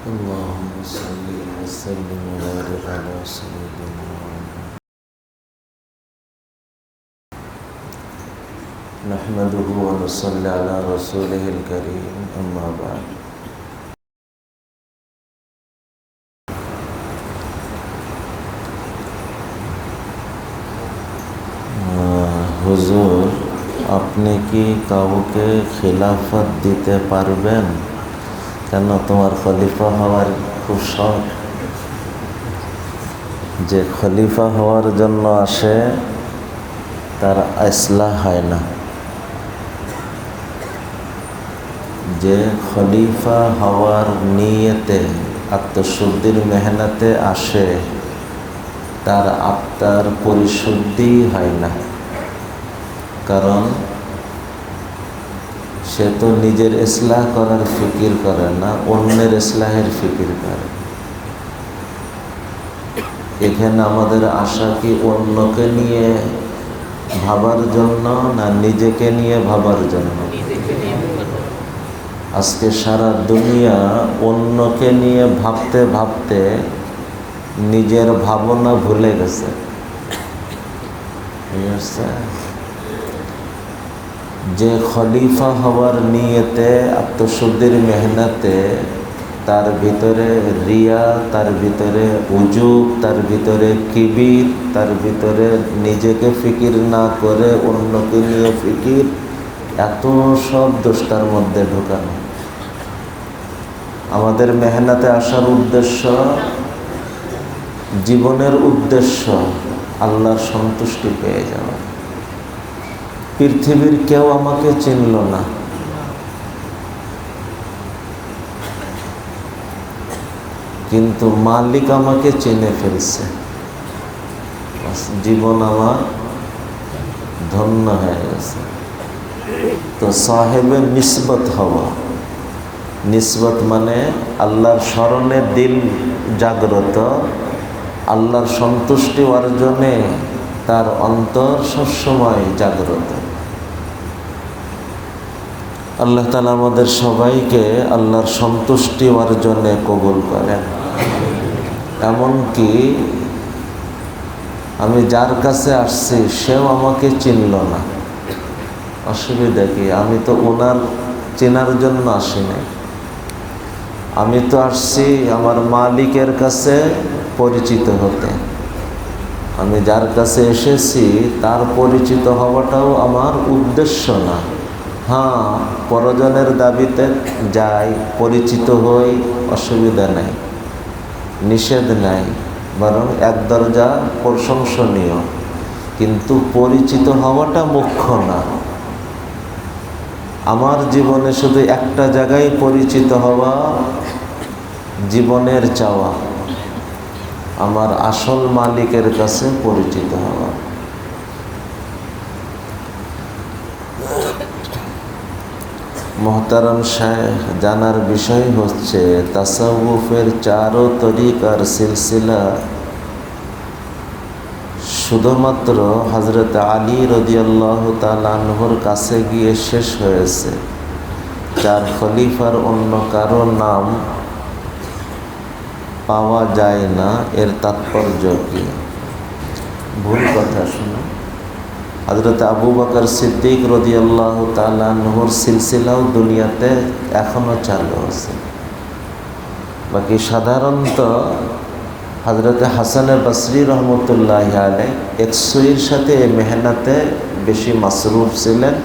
اللهم صل وسلم وبارك على سيدنا محمد. نحمده ونصلي على رسوله الكريم. أما بعد. হুজুর, আপনি কি কাউকে খিলাফত দিতে পারবেন? কেন তোমার খলিফা হওয়ার খুব শখ? যে খলিফা হওয়ার জন্য আসে তার ইসলাহ হয় না, যে খলিফা হওয়ার নিয়তে আত্মশুদ্ধির মেহনতে আসে তার আত্মার পরিশুদ্ধি হয় না। কারণ সে তো নিজের ইসলাহ করার ফিকির করে না, অন্যের ইসলাহের ফিকির করে। এখানে আমাদের আশা কি অন্যকে নিয়ে ভাবার জন্য না নিজেকে নিয়ে ভাবার জন্য? আজকে সারা দুনিয়া অন্যকে নিয়ে ভাবতে ভাবতে নিজের ভাবনা ভুলে গেছে। যে খলিফা হওয়ার নিয়তে আত্মশুদ্ধির মেহনতে তার ভিতরে রিয়া, তার ভিতরে উজুব, তার ভিতরে কিবির, তার ভিতরে নিজেকে ফিকির না করে অন্যকে নিয়ে ফিকির, এত সব দোষ তার মধ্যে ঢোকানো। আমাদের মেহনতে আসার উদ্দেশ্য, জীবনের উদ্দেশ্য আল্লাহর সন্তুষ্টি পেয়ে যাওয়া। পৃথিবীর কেউ আমাকে চিনল না, কিন্তু মালিক আমাকে চিনে ফেলছে। জীবন আমার ধন্য হয়ে গেছে। তো সাহেবের নিসবত হওয়া, নিসবত মানে আল্লাহর স্মরণে দিল জাগ্রত, আল্লাহর সন্তুষ্টি অর্জনে তার অন্তর সবসময় জাগ্রত। আল্লাহ তাআলা আমাদের সবাইকে আল্লাহর সন্তুষ্টি অর্জনে কবুল করেন। এমনকি আমি যার কাছে আসছি সেও আমাকে চিনল না, অসুবিধা কি? আমি তো ওনার চেনার জন্য আসি নাই। আমি তো আসছি আমার মালিকের কাছে পরিচিত হতে। আমি যার কাছে এসেছি তার পরিচিত হওয়াটাও আমার উদ্দেশ্য না। হ্যাঁ, পরজনের দাবিতে যাই, পরিচিত হই, অসুবিধা নাই, নিষেধ নাই, বরং এক দরজা প্রশংসনীয়। কিন্তু পরিচিত হওয়াটা মুখ্য না। আমার জীবনে শুধু একটা জায়গায় পরিচিত হওয়া জীবনের চাওয়া, আমার আসল মালিকের কাছে পরিচিত হওয়া। মোহতারাম শায়েখ, জানার বিষয় হচ্ছে তাসাউফের চারো তরিকার সিলসিলা শুধুমাত্র হযরত আলী রাদিয়াল্লাহু তাআলা আনহুর কাছে গিয়ে শেষ হয়েছে। চার খলিফার অন্য কারো নাম পাওয়া যায় না। এর তাৎপর্য কি? ভুল কথা শোনা। হযরত আবু বকর সিদ্দিক রাদিয়াল্লাহু তাআলা আনহুর সিলসিলাও দুনিয়াতে এখনো চালু আছে। বাকি সাধারণত হযরত হাসান বসরি রহমতুল্লাহি আলাইহি একসুইর সাথে মেহনতে বেশি মাসরুফ ছিলেন,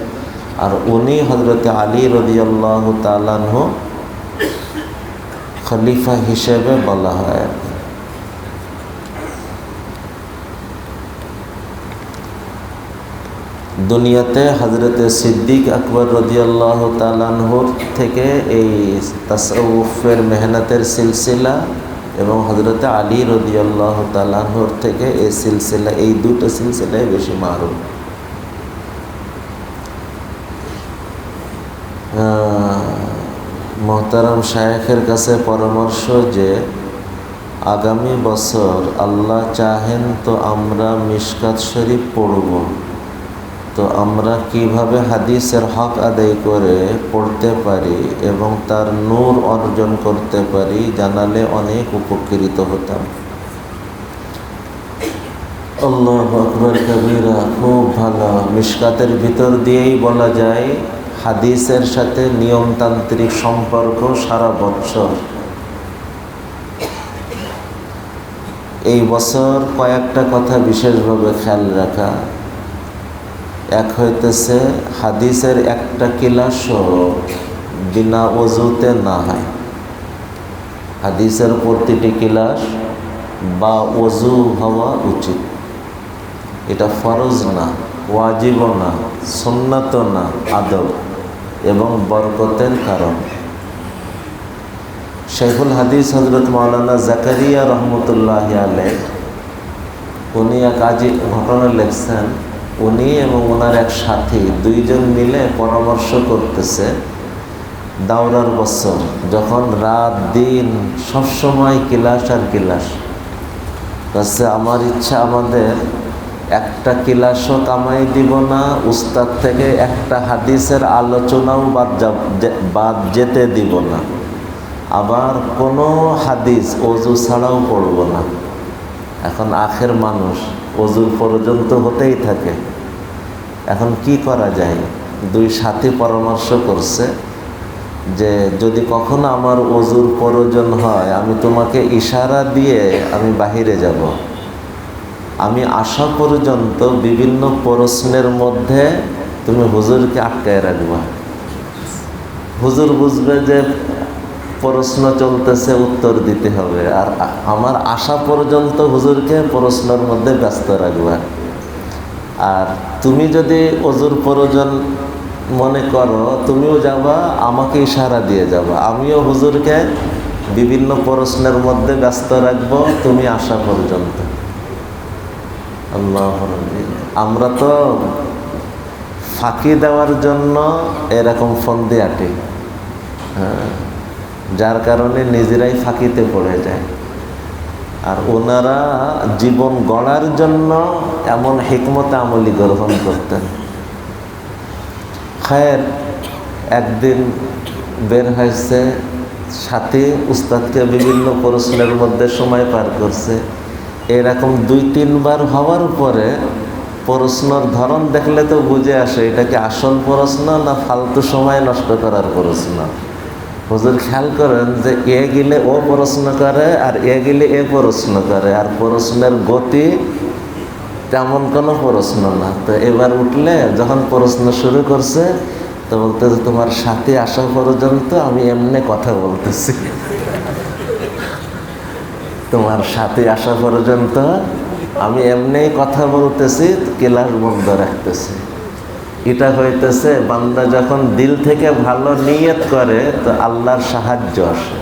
আর উনি হযরত আলী রাদিয়াল্লাহু তাআলা আনহু খলিফা হিসেবে বলা হয়। দুনিয়াতে হযরত সিদ্দিক আকবর রাদিয়াল্লাহু তাআলা আনহুর থেকে এই তাসাউফের মেহনতের সিলসিলা এবং হযরত আলী রাদিয়াল্লাহু তাআলা আনহুর থেকে এই সিলসিলা, এই দুটো সিলসিলায় বেশি মারুফ। মোহতারাম শায়েখের কাছে পরামর্শ যে আগামী বছর আল্লাহ চাহেন তো আমরা মিশকাত শরীফ পড়ব। তো আমরা কিভাবে হাদিসের হক আদায় করে পড়তে পারি এবং তার নূর অর্জন করতে পারি জানালে অনেক উপকৃত হতাম। আল্লাহু আকবার কবীরা। খুব ভালো। মিশকাতের ভিতর দিয়েই বলা যায় হাদিসের সাথে নিয়মতান্ত্রিক সম্পর্ক সারা বছর। এই বছর কয়েকটা কথা বিশেষভাবে খেয়াল রাখা। এক হইতেছে হাদিসের একটা ক্লাসও বিনা ওযুতে না হয়। হাদিসের প্রতিটি ক্লাস বা ওযু হওয়া উচিত। এটা ফরজ না, ওয়াজিবও না, সুন্নাতও না, আদব এবং বরকতের কারণ। শাইখুল হাদিস হযরত মাওলানা জাকারিয়া রহমতুল্লাহি আলাইহ উনি এক ঘটনা লিখছেন। উনি এবং ওনার এক সাথী দুইজন মিলে পরামর্শ করতেছে দাওরার বছর, যখন রাত দিন সবসময় ক্লাস আর ক্লাস। কাছে আমার ইচ্ছা আমাদের একটা ক্লাসও কামাই দিব না, উস্তাদ থেকে একটা হাদিসের আলোচনাও বাদ যেতে দিব না, আবার কোনো হাদিস ওযু ছাড়াও পড়ব না। এখন আখের মানুষ ওযুর পর্যন্ত হতেই থাকে। এখন কি করা যায়? দুই সাথী পরামর্শ করছে যে যদি কখনো আমার ওযুর প্রয়োজন হয় আমি তোমাকে ইশারা দিয়ে আমি বাহিরে যাব, আমি আসা পর্যন্ত বিভিন্ন প্রশ্নের মধ্যে তুমি হুজুরকে আটকায় রাখবা। হুজুর বুঝবে যে প্রশ্ন চলতেছে, উত্তর দিতে হবে, আর আমার আসা পর্যন্ত হুজুরকে প্রশ্নের মধ্যে ব্যস্ত রাখবা। আর তুমি যদি ওযুর প্রয়োজন মনে করো তুমিও যাবা, আমাকে ইশারা দিয়ে যাবা, আমিও হুজুরকে বিভিন্ন প্রশ্নের মধ্যে ব্যস্ত রাখবো তুমি আসা পর্যন্ত। আল্লাহ, আমরা তো ফাঁকি দেওয়ার জন্য এরকম ফন্দি আঁটি, হ্যাঁ, যার কারণে নিজেরাই ফাঁকিতে পড়ে যায়। আর ওনারা জীবন গড়ার জন্য এমন হিকমতে আমলি গ্রহণ করতেন। খায়ের একদিন বের হয়েছে সাথী, উস্তাদকে বিভিন্ন প্রশ্নের মধ্যে সময় পার করছে। এরকম 2-3 বার হওয়ার পরে প্রশ্নর ধরন দেখলে তো বুঝে আসে এটা কি আসল প্রশ্ন না ফালতু সময় নষ্ট করার প্রশ্ন। হুজুর খেয়াল করেন যে এ গেলে ও প্রশ্ন করে আর এ গেলে এ প্রশ্ন করে, আর প্রশ্নের গতি তেমন কোনো প্রশ্ন না। তো এবার উঠলে যখন প্রশ্ন শুরু করছে তো বলতে যে তোমার সাথে আসা পর্যন্ত আমি এমনি কথা বলতেছি, তোমার সাথে আসা পর্যন্ত আমি এমনি কথা বলতেছি, ক্লাস বন্ধ রাখতেছি। এটা হইতেছে বান্দা যখন দিল থেকে ভালো নিয়ত করে তো আল্লাহর সাহায্য আসে।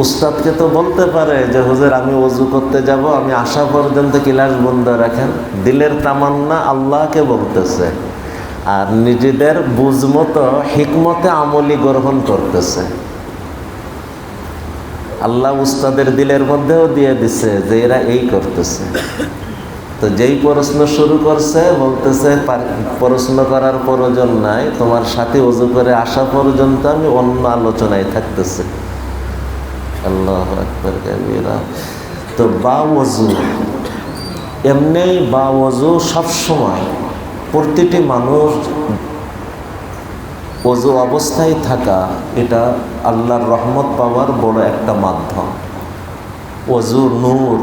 উস্তাদকে তো বলতে পারে যে হুজুর আমি ওযু করতে যাব, আমি আসা পর্যন্ত ক্লাস বন্ধ রাখেন, দিলের তামান্না আল্লাহকে বলতেছে, আর নিজেদের বুঝমতো হিকমতে আমলি গ্রহণ করতেছে। আল্লাহ উস্তাদের দিলের মধ্যেও দিয়ে দিছে যে এরা এই করতেছে। তো যেই প্রশ্ন শুরু করছে বলতেছে প্রশ্ন করার প্রয়োজন নাই, তোমার সাথে ওযু করে আসা পর্যন্ত আমি অন্য আলোচনায় থাকতেছে। আল্লাহু আকবার কাবীরা। তো বা ওযু এমনি বা ওযু সবসময় প্রতিটি মানুষ ওযু অবস্থায় থাকা এটা আল্লাহর রহমত পাওয়ার বড় একটা মাধ্যম। ওযু নূর,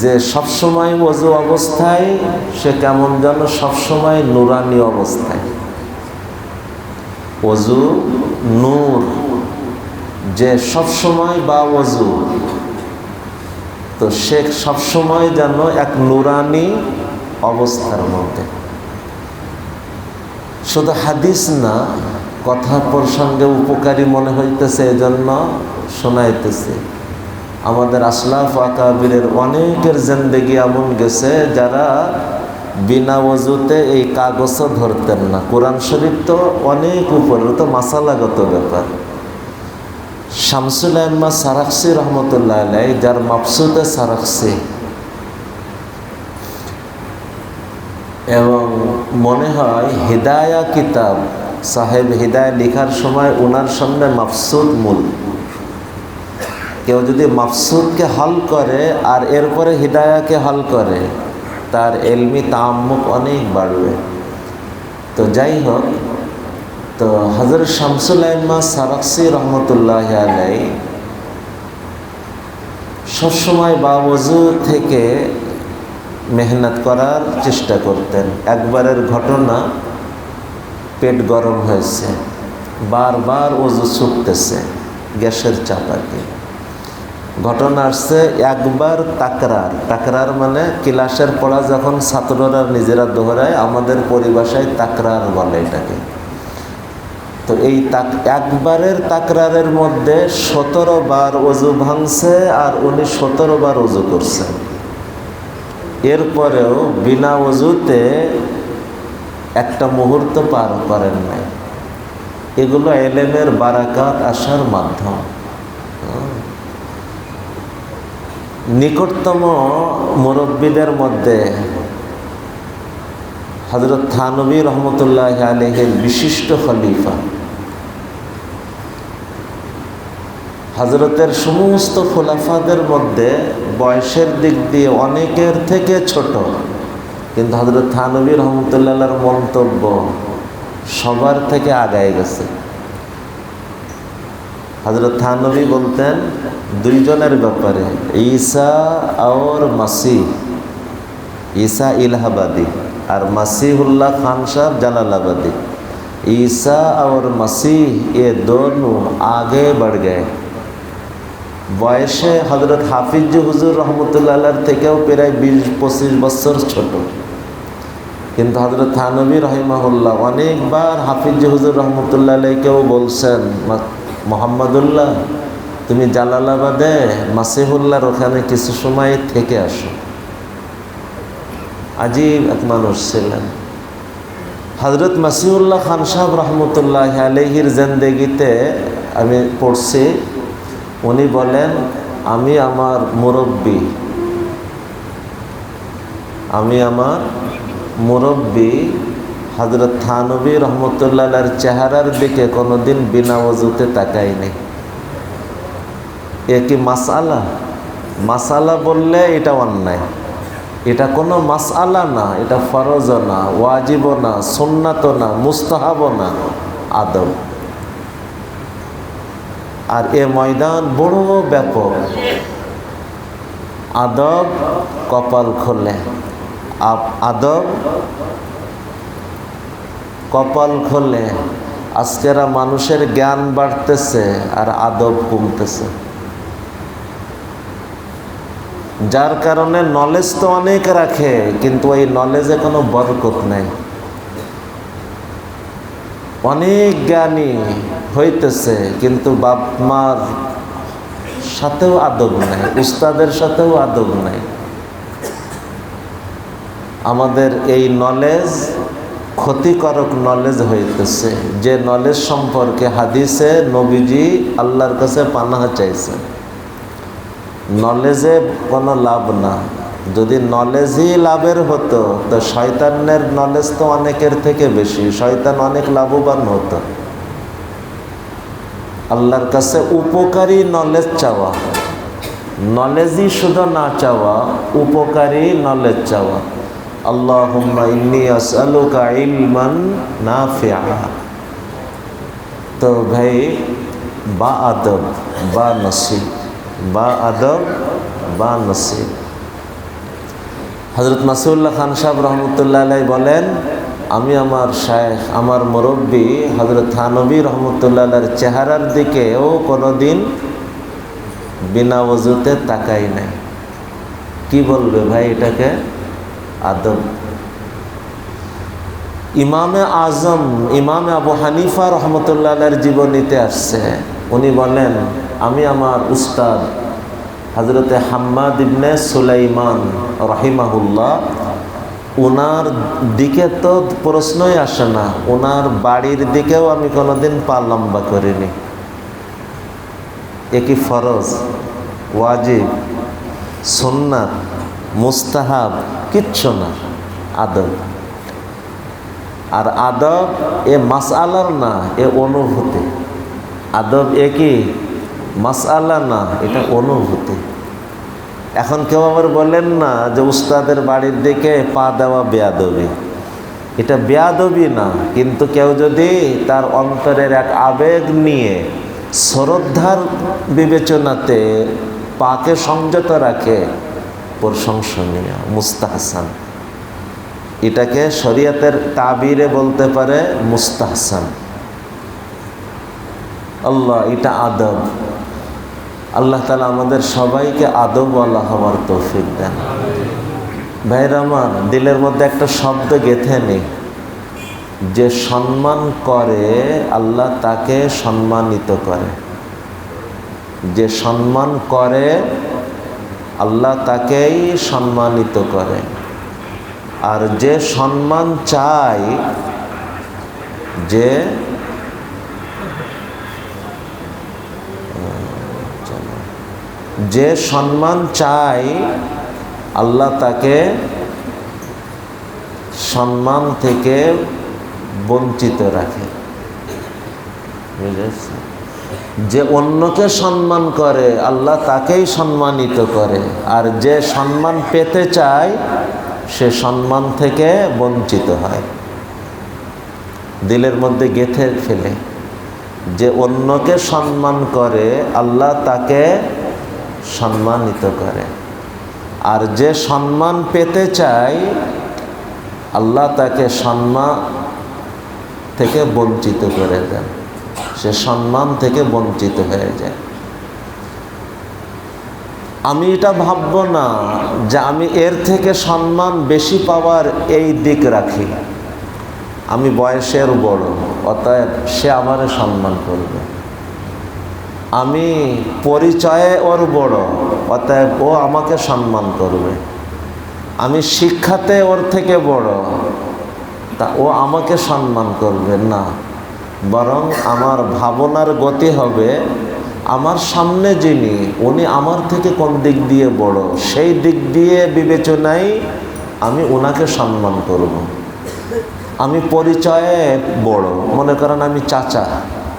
যে সবসময় ওযু অবস্থায় সে কেমন যেন সবসময় নুরানি অবস্থায়। ওযু নূর, যে সবসময় বা ওযু, তো সে সবসময় যেন এক নুরানি অবস্থার মধ্যে। শুধু হাদিস না, কথা প্রসঙ্গে উপকারী মনে হইতেছে এজন্য শোনাইতেছে। আমাদের আসলাফ আকাবিরের অনেকের জিন্দেগি এমন গেছে যারা বিনা ওযুতে এই কাগজও ধরতেন না। কোরআন শরীফ তো অনেক উপরে, তো মাসালাগত ব্যাপার। শামসুল আইম্মা সারাকসি রহমতুল্লাহ আলাইহি, যার মাবসুতে সারাকসি, এবং মনে হয় হিদায়া কিতাব সাহেব হিদায়া লেখার সময় ওনার সামনে মাফসুদ মূল। কেউ যদি মাফসুদকে হল করে আর এরপরে হিদায়াকে হল করে, তার এলমি তাআম্মুক অনেক বাড়বে। তো যাই হোক, তো হযরত শামসুল আইম্মা সারাকসি রহমতুল্লাহ আলাইহি সবসময় বাওযু থেকে মেহনত করার চেষ্টা করতেন। একবারের ঘটনা, পেট গরম হয়েছে, বারবার ওযু ছুটতেছে গ্যাসের চাপাতে। ঘটনা আসছে একবার তাকরার মানে ক্লাসের পড়া যখন ছাত্ররা নিজেরা দোহরায়, আমাদের পরিভাষায় তাকরার বলে এটাকে। তো এই একবারের তাকরারের মধ্যে 17 বার ওযু ভাঙছে আর উনি 17 বার ওযু করছেন। এরপরেও বিনা ওযুতে একটা মুহূর্ত পার করেন নাই। এগুলো ইলমের বারাকাত আসার মাধ্যম। নিকটতম মুরব্বীদের মধ্যে হযরত থানভী রহমতুল্লাহ আলাইহির বিশিষ্ট খলিফা, হযরতের সমস্ত খোলাফাদের মধ্যে বয়সের দিক দিয়ে অনেকের থেকে ছোট, কিন্তু হযরত থানভী রহমতুল্লাহর মন্তব্য সবার থেকে আগায় গেছে। হযরত থানভী বলতেন দুইজনের ব্যাপারে, ঈসা আর মাসিহ, ঈসা ইলাহাবাদী আর মাসিহুল্লাহ খান সাহেব জালালাবাদী, ঈসা और मसीह ये दोनों आगे बढ़ गए। বয়সে হযরত হাফিজ হুজুর রহমতুল্লাহ থেকেও প্রায় 20-25 বছর ছোট, কিন্তু হযরত থানভী রহিমাহুল্লাহ অনেকবার হাফিজ হুজুর রহমতুল্লাহ আলাইহিকেও বলছেন, মোহাম্মদুল্লাহ তুমি জালালাবাদে মাসিহুল্লাহর ওখানে কিছু সময় থেকে আসো। আজীব এক মানুষ ছিলেন। হযরত মাসিহুল্লাহ খান সাহেব রহমতুল্লাহ আলাইহির জিন্দেগিতে আমি পড়ছি, উনি বলেন আমি আমার মুরব্বী হযরত থানভী রহমতুল্লাহর চেহারার দিকে কোনোদিন বিনা ওযুতে তাকাইনি। এ কি মাসালা বললে এটা অন্যায়। এটা কোনো মাসআলা না, এটা ফরজ না, ওয়াজিব না, সুন্নাত না, মুস্তাহাব না, আদব। আর এ ময়দান বড় ব্যাপক। আদব কপাল খোলে, আদব কপাল খোলে। আজকেরা মানুষের জ্ঞান বাড়তেছে আর আদব কমতেছে, যার কারণে নলেজ তো অনেক রাখে, কিন্তু ওই নলেজে কোনো বরকত নেই। অনেক জ্ঞানী হইতেছে, কিন্তু বাপ মার সাথেও আদব নাই, উস্তাদের সাথেও আদব নাই। আমাদের এই নলেজ ক্ষতিকারক নলেজ হইতেছে, যে নলেজ সম্পর্কে হাদিসে নবীজি আল্লাহর কাছে পানাহ চাইছেন। নলেজে কোনো লাভ না। যদি নলেজই লাভের হতো তো শয়তানের নলেজ তো অনেকের থেকে বেশি, শয়তান অনেক লাভবান হতো। আল্লাহর কাছে উপকারী নলেজ চাওয়া, নলেজই শুধু না চাওয়া, উপকারী নলেজ চাওয়া। আল্লাহুম্মা ইন্নী আসআলুকা ইলমান নাফিআ। তো ভাই, বা আদব বা নসিব, বা আদব বা নসিব। হযরত মাসিহুল্লাহ খান সাহেব রহমতুল্লাহ আলাইহি বলেন, আমি আমার শায়েখ, আমার মুরব্বী হযরত থানভী রহমতুল্লাহর চেহারার দিকেও কোনোদিন বিনা ওযুতে তাকাই নাই। কি বলবে ভাই এটাকে? আদব। ইমামে আজম ইমাম আবু হানিফা রহমতুল্লাহর জীবনীতে আসছে, উনি বলেন আমি আমার উস্তাদ হযরতে হাম্মাদ ইবনে সুলাইমান রহিমাহুল্লাহ, ওনার দিকে তো প্রশ্নই আসে না, ওনার বাড়ির দিকেও আমি কোনোদিন পা লম্বা করিনি। এ কি ফরজ, ওয়াজিব, সুন্নাত, মুস্তাহাব? কিচ্ছু না, আদব। আর আদব এ মাসআলার না, এ অনুভূতি। আদব এ কি মাসআলা না, এটা অনুভূতি। এখন কেউ আবার বলেন না যে উস্তাদের বাড়ির দিকে পা দেওয়া বেয়াদবি, এটা বেয়াদবি না, কিন্তু কেউ যদি তার অন্তরের এক আবেগ নিয়ে শ্রদ্ধার বিবেচনাতে পাকে সংযত রাখে, প্রশংসনীয়, মুস্তাহসান। এটাকে শরীয়তের তাবিরে বলতে পারে মুস্তাহসান। আল্লাহ, এটা আদব। আল্লাহ তাআলা আমাদের সবাইকে আদবওয়ালা হওয়ার তৌফিক দেন। ভাইরা আমার, দিলের মধ্যে একটা শব্দ গেঁথে নেই, যে সম্মান করে আল্লাহ তাকে সম্মানিত করে। যে সম্মান করে আল্লাহ তাকেই সম্মানিত করে। আর যে সম্মান চায়, যে সম্মান চায় আল্লাহ তাকে সম্মান থেকে বঞ্চিত রাখে। বুঝেছেন? যে অন্যকে সম্মান করে আল্লাহ তাকেই সম্মানিত করে, আর যে সম্মান পেতে চায় সে সম্মান থেকে বঞ্চিত হয়। দিলের মধ্যে গেঁথে ফেলে, যে অন্যকে সম্মান করে আল্লাহ তাকে সম্মানিত করে, আর যে সম্মান পেতে চায় আল্লাহ তাকে সম্মান থেকে বঞ্চিত করে দেন, সে সম্মান থেকে বঞ্চিত হয়ে যায়। আমি এটা ভাবব না যে আমি এর থেকে সম্মান বেশি পাওয়ার এই দিক রাখি, আমি বয়সের বড়, অতএব সে আমারে সম্মান করবে। আমি পরিচয়ে ওর বড়, অতএব ও আমাকে সম্মান করবে। আমি শিক্ষাতে ওর থেকে বড়, তা ও আমাকে সম্মান করবে না, বরং আমার ভাবনার গতি হবে আমার সামনে যিনি, উনি আমার থেকে কোন দিক দিয়ে বড়, সেই দিক দিয়ে বিবেচনায় আমি ওনাকে সম্মান করব। আমি পরিচয়ে বড়, মনে করেন আমি চাচা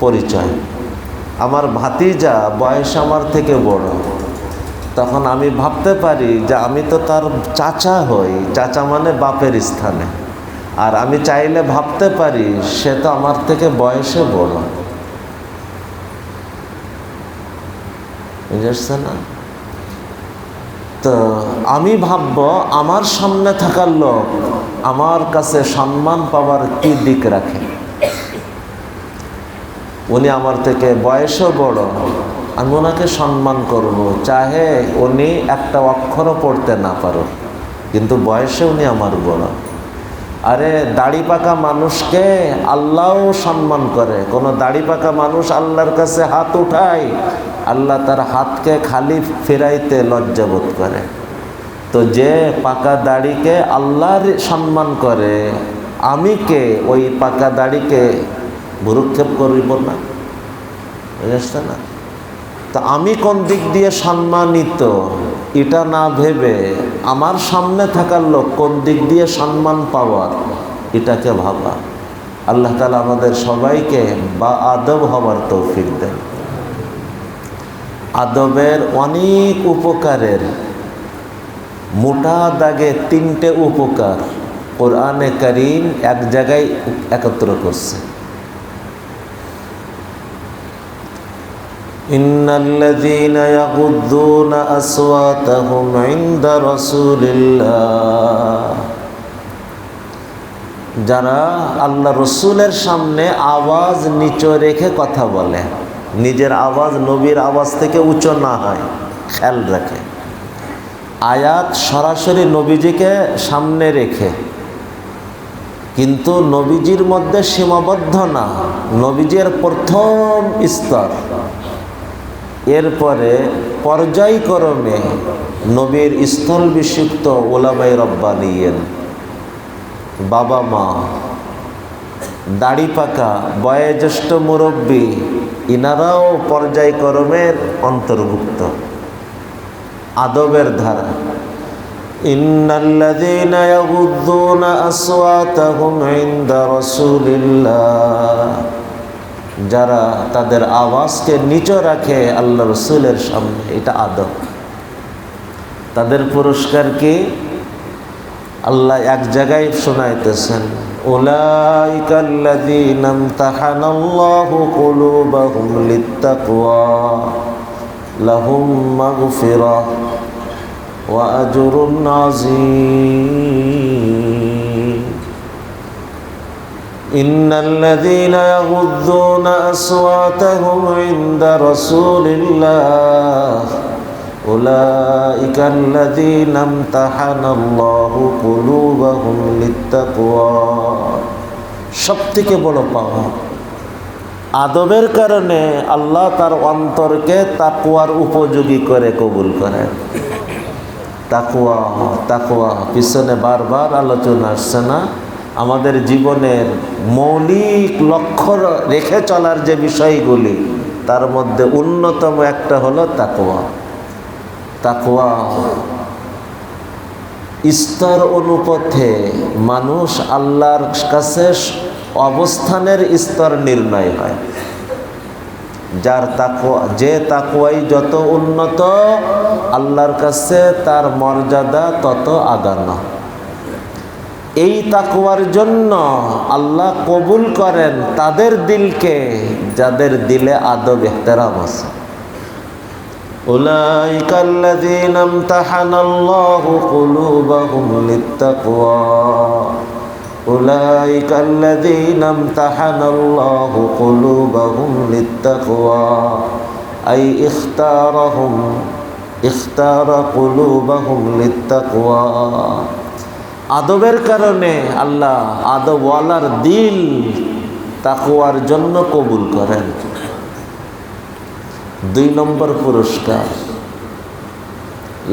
পরিচয়, আমার ভাতিজা বয়স আমার থেকে বড়, তখন আমি ভাবতে পারি যে আমি তো তার চাচা হই, চাচা মানে বাপের স্থানে, আর আমি চাইলে ভাবতে পারি সে তো আমার থেকে বয়সে বড়। বুঝেছে না? তো আমি ভাববো আমার সামনে থাকার লোক আমার কাছে সম্মান পাওয়ার কি দিক রাখে। উনি আমার থেকে বয়সও বড়, আমি ওনাকে সম্মান করব, চাহে উনি একটা অক্ষরও পড়তে না পারো, কিন্তু বয়সে উনি আমার বড়। আরে দাড়ি পাকা মানুষকে আল্লাহও সম্মান করে। কোনো দাড়ি পাকা মানুষ আল্লাহর কাছে হাত উঠায়, আল্লাহ তার হাতকে খালি ফেরাইতে লজ্জাবোধ করে। তো যে পাকা দাড়িকে আল্লাহর সম্মান করে, আমি কে ওই পাকা দাড়িকে ভুরুক্ষেপ করিব না? বুঝতে না? তো আমি কোন দিক দিয়ে সম্মানিত এটা না ভেবে আমার সামনে থাকার লোক কোন দিক দিয়ে সম্মান পাওয়ার এটাকে ভাবা। আল্লাহ তাআলা আমাদের সবাইকে বা আদব হওয়ার তৌফিক দেন। আদবের অনেক উপকারের মোটা দাগে 3টে উপকার কোরআনে কারীম এক জায়গায় একত্র করছে। ইন্নাল্লাযীনা ইয়াগুদ্দুনা আসওয়াতাহুম ইনদা রাসূলিল্লাহ, যারা আল্লাহ রসুলের সামনে আওয়াজ নিচু রেখে কথা বলে, নিজের আওয়াজ নবীর আওয়াজ থেকে উঁচু না হয়, খেয়াল রাখে। আয়াত সরাসরি নবীজিকে সামনে রেখে, কিন্তু নবীজির মধ্যে সীমাবদ্ধ না, নবীজির প্রথম স্তর, এরপরে পর্যায়ক্রমে নবীর স্থল বিশুক্ত ওলামায়ে রব্বানিয়্যিন, বাবা মা, দাড়ি পাকা বয়োজ্যেষ্ঠ মুরব্বী, ইনারাও পর্যায়ক্রমের অন্তর্ভুক্ত। আদবের ধারা ইন্নাল্লাযীনা ইয়াগুযযুনা আসওয়াতাহুম ইনদা রাসূলিল্লাহ, যারা তাদের আওয়াজকে নিচু রাখে আল্লাহ রসুলের সামনে, এটা আদব। তাদের পুরস্কার কি? আল্লাহ এক জায়গায় শোনাইতেছেন, উলাইকাল্লাযীনা ইমতাহানাল্লাহু কুলুবাহুম লিত্তাকওয়া লাহুম মাগফিরাহ ওয়া আজরুন আযীম। ইন্নাল্লাযীনা ইয়াগুযযুনা আসওয়াতাহুম ইনদা রাসূলিল্লাহ উলাইকাল্লাযীনা ইমতাহানাল্লাহু কুলুবাহুম লিত্তাকওয়া। সবথেকে বড় পাওয়া, আদবের কারণে আল্লাহ তার অন্তরকে তাকওয়ার উপযোগী করে কবুল করেন। তাকওয়া তাকওয়া পিছনে বারবার আলোচনা আসছে না? আমাদের জীবনের মৌলিক লক্ষ্য রেখে চলার যে বিষয়গুলি, তার মধ্যে অন্যতম একটা হলো তাকওয়া। তাকওয়া স্তর অনুপাতে মানুষ আল্লাহর কাছে অবস্থানের স্তর নির্ণয় হয়। যার তাকওয়া, যে তাকওয়াই যত উন্নত, আল্লাহর কাছে তার মর্যাদা তত আগানো। এই তাকওয়ার জন্য আল্লাহ কবুল করেন তাদের দিলকে যাদের দিলে আদব ইহতেরাম আছে। উলাইকাল্লাযীনা ইমতাহানাল্লাহু কুলুবাহুম লিত্তাকওয়া উলাইকাল্লাযীনা ইমতাহানাল্লাহু কুলুবাহুম লিত্তাকওয়া আই ইখতারা কুলুবাহুম লিত্তাকওয়া। আদবের কারণে আল্লাহ আদবওয়ালার দিল তাকওয়ার জন্য কবুল করেন। 2 নম্বর পুরস্কার,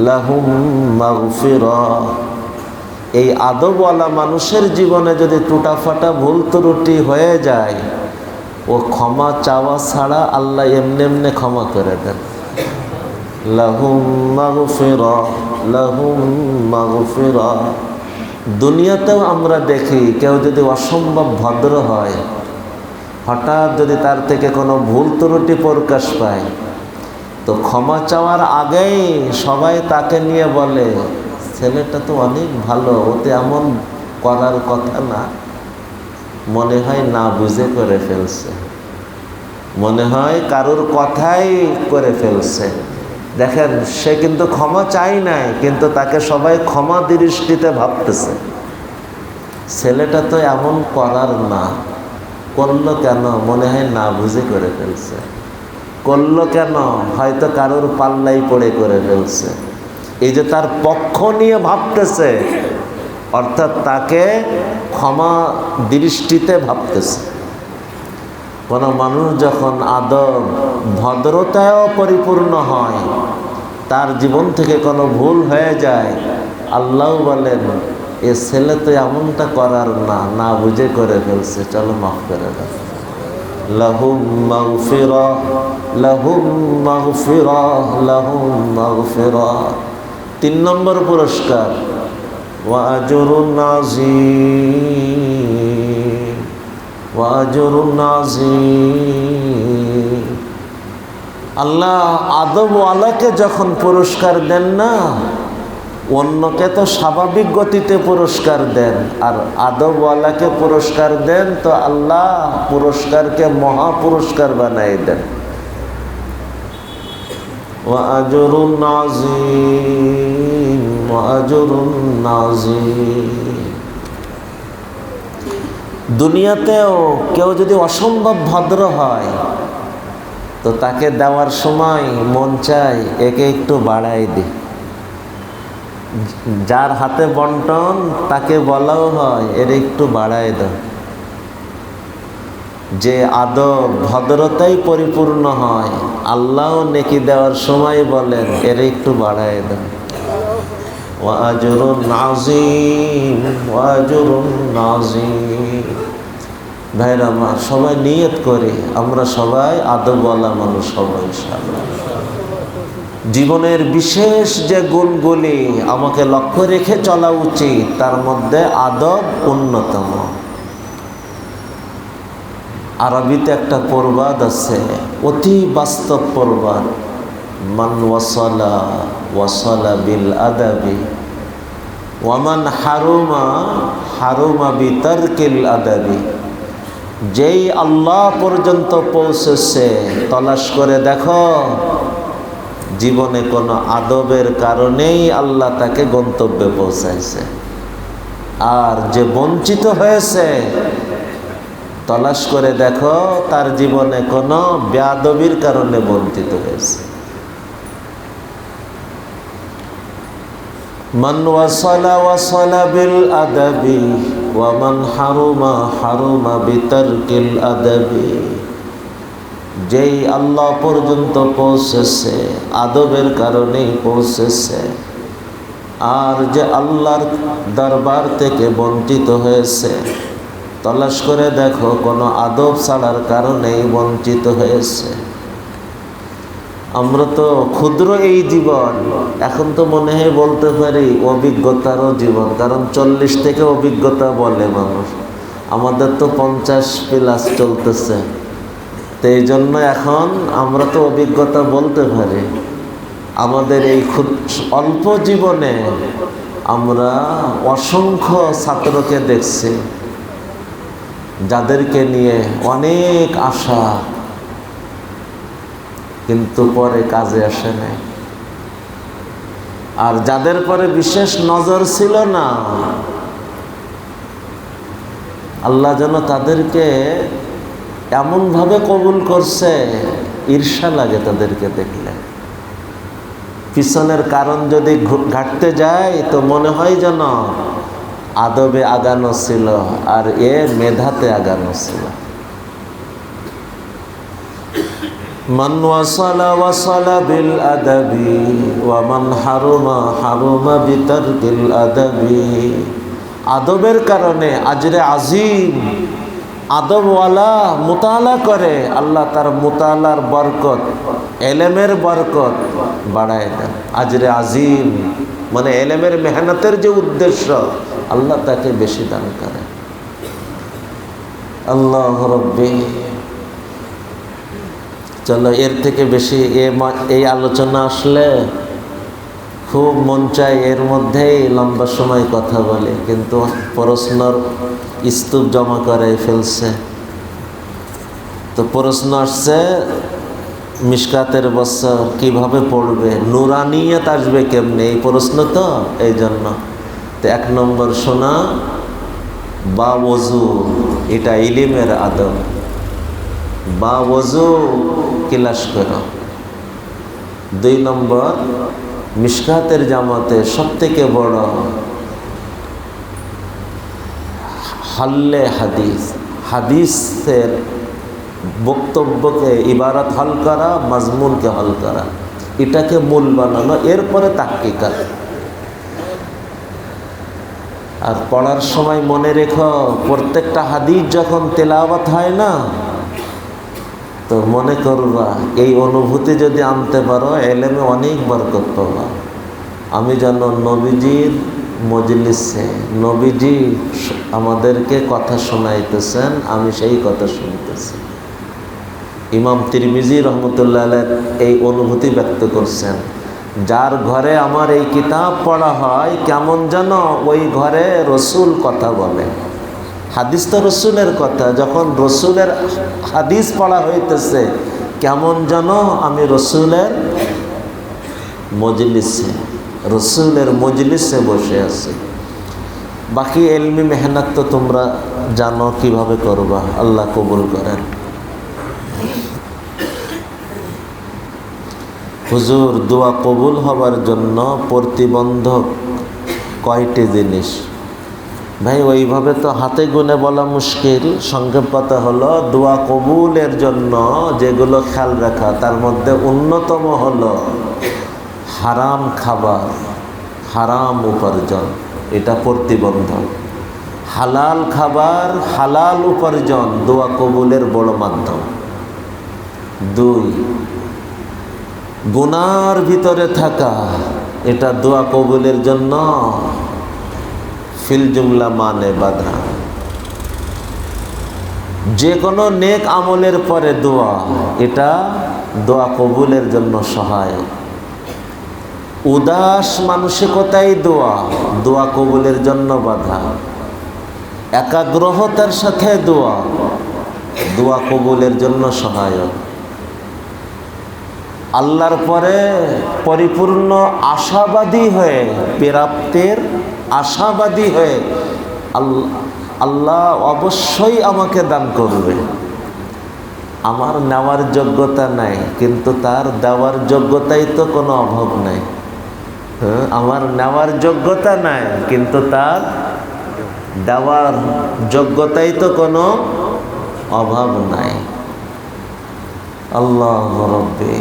লাহুম মাগফিরাহ। এই আদবওয়ালা মানুষের জীবনে যদি টুটাফাটা ভুল ত্রুটি হয়ে যায়, ও ক্ষমা চাওয়া ছাড়া আল্লাহ এমনি এমনি ক্ষমা করে দেন। লাহুম মাগফিরাহ, লাহুম মাগফিরাহ। দুনিয়াতেও আমরা দেখি কেউ যদি অসম্ভব ভদ্র হয়, হঠাৎ যদি তার থেকে কোনো ভুল ত্রুটি প্রকাশ পায়, তো ক্ষমা চাওয়ার আগেই সবাই তাকে নিয়ে বলে, ছেলেটা তো অনেক ভালো, ওতে এমন করার কথা না, মনে হয় না বুঝে করে ফেলছে, মনে হয় কারোর কথাই করে ফেলছে। দেখেন, সে কিন্তু ক্ষমা চাই নাই, কিন্তু তাকে সবাই ক্ষমা দৃষ্টিতে ভাবতেছে। ছেলেটা তো এমন করার না, করলো কেন? মনে হয় না বুঝে করে ফেলছে। করলো কেন? হয়তো কারোর পাল্লাই পড়ে করে ফেলছে। এই যে তার পক্ষ নিয়ে ভাবতেছে, অর্থাৎ তাকে ক্ষমা দৃষ্টিতে ভাবতেছে। কোনো মানুষ যখন আদব ভদ্রতায়ও পরিপূর্ণ হয়, তার জীবন থেকে কোনো ভুল হয়ে যায়, আল্লাহ বলেন, এ ছেলে তো এমনটা করার না, না বুঝে করে ফেলছে, চলো মাফ করে দাও। লাহুম মাগফিরাহ, লাহুম মাগফিরাহ, লাহুম মাগফিরাহ। 3 নম্বর পুরস্কার, ওয়া আজরুন আযীম, ওয়া আজরুন আযীম। আল্লাহ আদবওয়ালাকে যখন পুরস্কার দেন না, অন্যকে তো স্বাভাবিক গতিতে পুরস্কার দেন, আর আদবওয়ালাকে পুরস্কার দেন তো আল্লাহ পুরস্কারকে মহা পুরস্কার বানাই দেন। ওয়া আজরুন আযীম, ওয়া আজরুন আযীম। দুনিয়াতেও কেউ যদি অসম্ভব ভদ্র হয়, তো তাকে দেওয়ার সময় মন চায় একে একটু বাড়াই দিই। যার হাতে বন্টন তাকে বলাও হয় এর একটু বাড়াই দাও। যে আদব ভদ্রতাই পরিপূর্ণ হয়, আল্লাহও নেকি দেওয়ার সময় বলেন এর একটু বাড়াই দাও। ওয়া আজরুন আযীম, ওয়া আজরুন আযীম। ভাইরা আমার, সবাই নিয়ত করি আমরা সবাই আদবওয়ালা মানুষ হব ইনশাআল্লাহ। জীবনের বিশেষ যে গুণগুলি আমাকে লক্ষ্য রেখে চলা উচিত তার মধ্যে আদব অন্যতম। আরবিতে একটা প্রবাদ আছে, অতি বাস্তব প্রবাদ, মান ওয়াসালা ওয়াসালা বিল আদাবি ওয়ামান হারুমা হারুমা বিতারকিল আদাবি। যেই আল্লাহ পর্যন্ত পৌঁছেছে তলাশ করে দেখো, জীবনে কোনো আদবের কারণেই আল্লাহ তাকে গন্তব্যে পৌঁছাইছে। আর যে বঞ্চিত হয়েছে তলাশ করে দেখো, তার জীবনে কোনো বেয়াদবির কারণে বঞ্চিত হয়েছে। মান ওয়াসালা ওয়াসালা বিল আদাবি ওয়া মান হারুমা হারুমা বিতারকিল আদাবি। যেই আল্লাহ পর্যন্ত পৌঁছেছে আদবের কারণেই পৌঁছেছে, আর যে আল্লাহর দরবার থেকে বঞ্চিত হয়েছে তলাশ করে দেখো কোনো আদব ছাড়ার কারণেই বঞ্চিত হয়েছে। আমরা তো ক্ষুদ্র এই জীবন, এখন তো মনে হয় বলতে পারি অভিজ্ঞতারও জীবন, কারণ 40 থেকে অভিজ্ঞতা বলে মানুষ, আমাদের তো 50+ চলতেছে। তো এই জন্য এখন আমরা তো অভিজ্ঞতা বলতে পারি। আমাদের এই অল্প জীবনে আমরা অসংখ্য ছাত্রকে দেখছি যাদেরকে নিয়ে অনেক আশা, কিন্তু পরে কাজে আসে নাই। আর যাদের পরে বিশেষ নজর ছিল না, আল্লাহ যেন তাদেরকে এমনভাবে কবুল করছে, ঈর্ষা লাগে তাদেরকে দেখলে। পিছনের কারণ যদি ঘাটতে যায় তো মনে হয় যেন আদবে আগানো ছিল আর এ মেধাতে আগানো ছিল। মান ওয়াসালা ওয়াসালা বিল আদাবি ওয়া মান হারুমা হারুমা বিতারকিল আদাবি। আদবের কারণে আজরে আজিম, আদবওয়ালা মুতালা করে, আল্লাহ তার মুতালার বরকত, এলেমের বরকত বাড়ায় দেন। আজরে আজিম মানে এলেমের মেহনতের যে উদ্দেশ্য, আল্লাহ তাকে বেশি দান করে। আল্লাহ রব্বি। চলো, এর থেকে বেশি এই আলোচনা আসলে খুব মন চায় এর মধ্যেই লম্বা সময় কথা বলে, কিন্তু প্রশ্নর স্তূপ জমা করে ফেলছে। তো প্রশ্ন আসছে মিশকাতের বছর কিভাবে পড়বে, নুরানিয়ত আসবে কেমনে, এই প্রশ্ন তো এই জন্য। তো 1 নম্বর শোনা বা ওযু, এটা ইলিমের আদব। বা ওযু ক্লাস করো। 2 নম্বর মিশকাতের জামাতে সবথেকে বড় হাল্লে হাদিস, হাদিসের বক্তব্যকে ইবারত হল করা, মাজমুনকে হল করা, এটাকে মূল বানানো, এরপরে তাহকিকাত। আর পড়ার সময় মনে রেখো, প্রত্যেকটা হাদিস যখন তেলাওয়াত হয় না, তো মনে করবা এই অনুভূতি যদি আনতে পারো, এলেমে অনেক বরকত পাবা। আমি যেন নবীজির মজলিসে নবীজি আমাদেরকে কথা শোনাইতেছেন, আমি সেই কথা শুনতেছি। ইমাম তিরমিজি রহমতুল্লাহ আলাইহি এই অনুভূতি ব্যক্ত করছেন, যার ঘরে আমার এই কিতাব পড়া হয় কেমন যেন ওই ঘরে রসুল কথা বলে। হাদিস তো রসুলের কথা, যখন রসুলের হাদিস পড়া হইতেছে কেমন যেন আমি রসুলের মজলিসে বসে আছি। বাকি এলমি মেহনত তো তোমরা জানো কিভাবে করবা, আল্লাহ কবুল করেন। হুজুর, দোয়া কবুল হবার জন্য প্রতিবন্ধক কয়টি জিনিস? ভাই ওইভাবে তো হাতে গুনে বলা মুশকিল, সংক্ষেপ কথা হলো দোয়া কবুলের জন্য যেগুলো খেয়াল রাখা, তার মধ্যে অন্যতম হলো হারাম খাবার, হারাম উপার্জন, এটা প্রতিবন্ধক। হালাল খাবার, হালাল উপার্জন দোয়া কবুলের বড় মাধ্যম। 2, গুনার ভিতরে থাকা, এটা দোয়া কবুলের জন্য ফিল জুমলা মানে বাধা। যে কোনো নেক আমলের পরে দোয়া, এটা দোয়া কবুলের জন্য সহায়ক। উদাস মানসিকতাই দোয়া, দোয়া কবুলের জন্য বাধা। একাগ্রহতার সাথে দোয়া, দোয়া কবুলের জন্য সহায়ক। আল্লাহর পরে পরিপূর্ণ আশাবাদী হয়ে, প্রাপ্তির আশাবাদী হয়ে, আল্লাহ অবশ্যই আমাকে দান করবে। আমার নেওয়ার যোগ্যতা নাই, কিন্তু তার দেওয়ার যোগ্যতাই তো কোনো অভাব নাই। আমার নেওয়ার যোগ্যতা নাই, কিন্তু তার দেওয়ার যোগ্যতাই তো কোনো অভাব নাই। আল্লাহ রব্বি,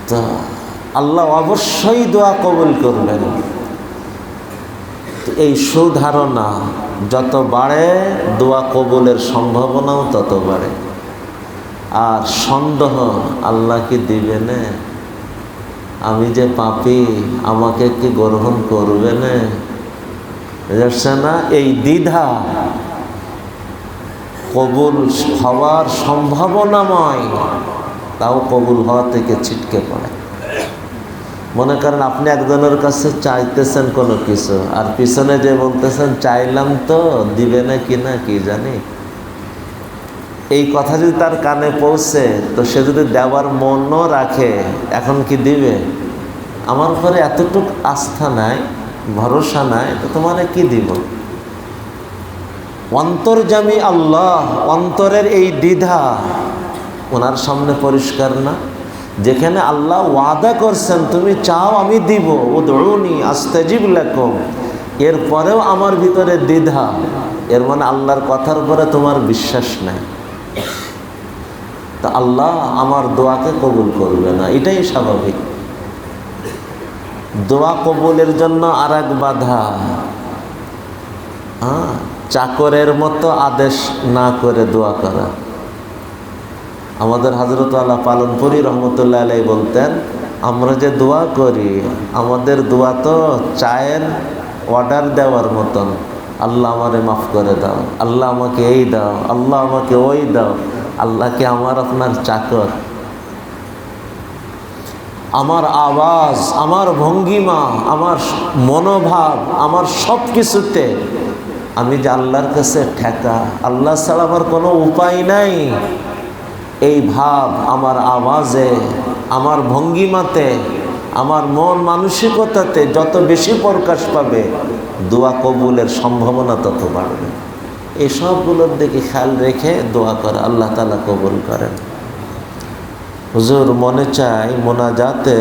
তো আল্লাহ অবশ্যই দোয়া কবুল করবেন। এই সুধারণা যত বাড়ে, দোয়া কবুলের সম্ভাবনাও তত বাড়ে। আর সন্দেহ, আল্লাহ কি দিবে না? আমি যে পাপী, আমাকে কি গ্রহণ করবে না? বুঝছে না? এই দ্বিধা কবুল হওয়ার সম্ভাবনাময়, তাও কবুল হওয়া থেকে ছিটকে পড়ে। মনে করেন আপনি একজনের কাছে চাইতেছেন কোনো কিছু, আর পিছনে যে বলতেছেন চাইলাম তো, দিবে না কি না কি জানি। এই কথা যদি তার কানে পৌঁছে, তো সে যদি দেওয়ার মনও রাখে, এখন কি দিবে? আমার উপরে এতটুক আস্থা নাই, ভরসা নাই, তো তোমার কি দিব? অন্তর্যামী আল্লাহ, অন্তরের এই দ্বিধা ওনার সামনে পরিষ্কার না? যেখানে আল্লাহ ওয়াদা করছেন তুমি চাও আমি দিব, উদউনি আস্তাজিব লাকুম, এরপরেও আমার ভিতরে দ্বিধা, এর মানে আল্লাহর কথার উপরে তোমার বিশ্বাস নাই। তা আল্লাহ আমার দোয়াকে কবুল করবে না, এটাই স্বাভাবিক। দোয়া কবুলের জন্য আর এক বাধা, চাকরের মতো আদেশ না করে দোয়া করা। আমাদের হযরত আল্লাহ পালনপুরি রহমতুল্লাহ আলাইহি বলতেন, আমরা যে দোয়া করি, আমাদের দোয়া তো চায়ের অর্ডার দেওয়ার মতন। আল্লাহ আমারে মাফ করে দাও, আল্লাহ আমাকে এই দাও, আল্লাহ আমাকে ওই দাও। আল্লাহকে আমার আপনার চাকর। আমার আওয়াজ, আমার ভঙ্গিমা, আমার মনোভাব, আমার সব কিছুতে আমি যে আল্লাহর কাছে ঠেকা, আল্লাহ ছাড়া আমার কোনো উপায় নাই, এই ভাব আমার আওয়াজে, আমার ভঙ্গিমাতে, আমার মন মানসিকতাতে যত বেশি প্রকাশ পাবে, দোয়া কবুলের সম্ভাবনা তত বাড়বে। এই সবগুলোর দিকে খেয়াল রেখে দোয়া করা, আল্লাহ তাআলা কবুল করেন। হুজুর, মনে চাই মোনাজাতে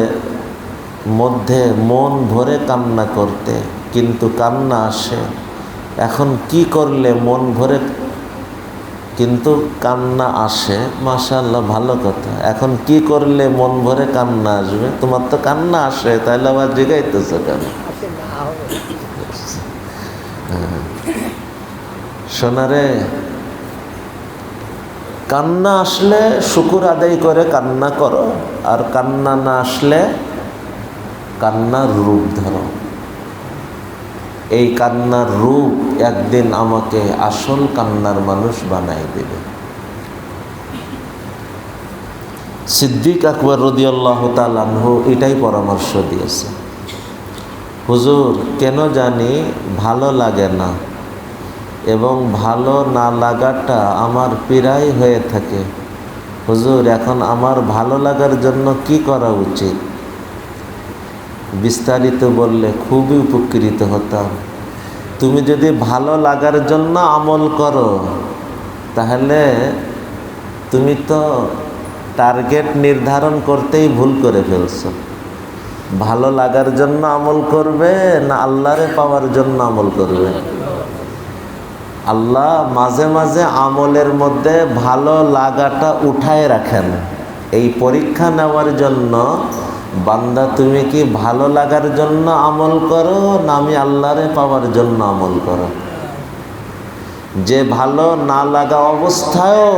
মধ্যে মন ভরে কান্না করতে, কিন্তু কান্না আসে। এখন কি করলে মন ভরে কিন্তু কান্না আসে? মাশাআল্লাহ, ভালো কথা। এখন কি করলে মন ভরে কান্না আসবে? তোমার তো কান্না আসে, তাহলে আবার জিগাইতেছ কেন? সোনারে, কান্না আসলে শুকর আদায় করে কান্না করো, আর কান্না না আসলে কান্নার রূপ ধরো। এই কান্নার রূপ একদিন আমাকে আসল কান্নার মানুষ বানাই দেবে। সিদ্দিক আকবর রাদিয়াল্লাহু তাআলা আনহু এটাই পরামর্শ দিয়েছে। হুজুর, কেন জানি ভালো লাগে না, এবং ভালো না লাগাটা আমার পীড়াই হয়ে থাকে। হুজুর, এখন আমার ভালো লাগার জন্য কি করা উচিত? বিস্তারিত বললে খুবই উপকৃত হতাম। তুমি যদি ভালো লাগার জন্য আমল করো, তাহলে তুমি তো টার্গেট নির্ধারণ করতেই ভুল করে ফেলছো। ভালো লাগার জন্য আমল করবে না আল্লাহরে পাওয়ার জন্য আমল করবে? আল্লাহ মাঝে মাঝে আমলের মধ্যে ভালো লাগাটা উঠায় রাখেন, এই পরীক্ষা নেওয়ার জন্য। বান্দা, তুমি কি ভালো লাগার জন্য আমল করো, না আমি আল্লাহরে পাওয়ার জন্য আমল করো? যে ভালো না লাগা অবস্থায়ও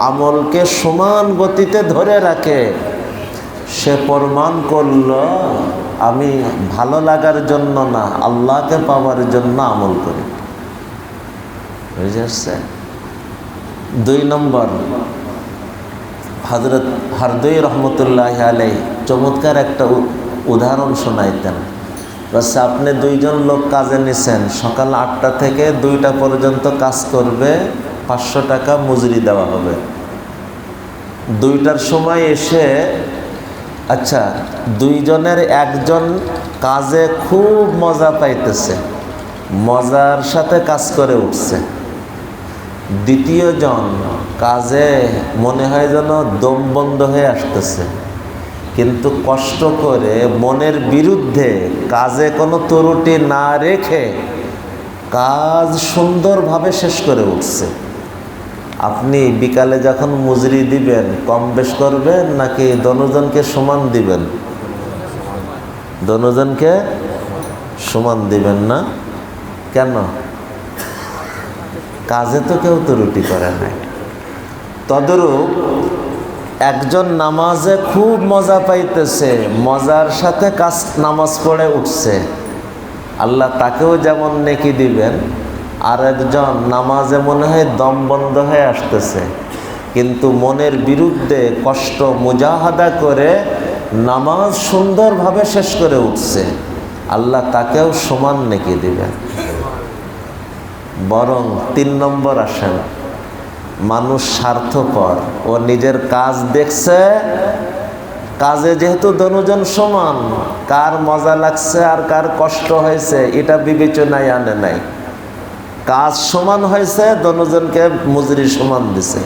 আমলকে সমান গতিতে ধরে রাখে, সে প্রমাণ করল আমি ভালো লাগার জন্য না, আল্লাহকে পাওয়ার জন্য আমল করি। বুঝে আসছে? 2 নম্বর, হযরত হারদুই রহমতুল্লাহি আলাইহি চমৎকার একটা উদাহরণ শোনাইতেন। বলছে, আপনি 2 জন লোক কাজে নিছেন, সকাল 8টা থেকে 2টা পর্যন্ত কাজ করবে, 500 টাকা মজুরি দেওয়া হবে। 2টার সময় এসে, আচ্ছা, 2 জনের একজন কাজে খুব মজা পাইতেছে, মজার সাথে কাজ করে উঠছে। 2য় জন কাজে মনে হয় যেন দম বন্ধ হয়ে আসতেছে, কিন্তু কষ্ট করে মনের বিরুদ্ধে কাজে কোনো ত্রুটি না রেখে কাজ সুন্দরভাবে শেষ করে উঠছে। আপনি বিকালে যখন মজুরি দিবেন কম বেশ করবেন নাকি দনোজনকে সমান দিবেন? দনোজনকে সমান দিবেন না কেন? কাজে তো কেউ ত্রুটি করে নাই। তদরূপ একজন নামাজে খুব মজা পাইতেছে, মজার সাথে নামাজ পড়ে উঠছে, আল্লাহ তাকেও যেমন নেকি দিবেন। আর একজন নামাজে মনে হয় দম বন্ধ হয়ে আসতেছে, কিন্তু মনের বিরুদ্ধে কষ্ট মুজাহাদা করে নামাজ সুন্দরভাবে শেষ করে উঠছে, আল্লাহ তাকেও সমান নেকি দিবেন। বরং 3 নম্বর আসেন, মানুষ স্বার্থপর, ও নিজের কাজ দেখছে, কাজে যেহেতু দনোজন সমান, কার মজা লাগছে আর কার কষ্ট হয়েছে এটা বিবেচনায় আনে নাই। কাজ সমান হয়েছে, দনোজনকে মজুরি সমান দিছে।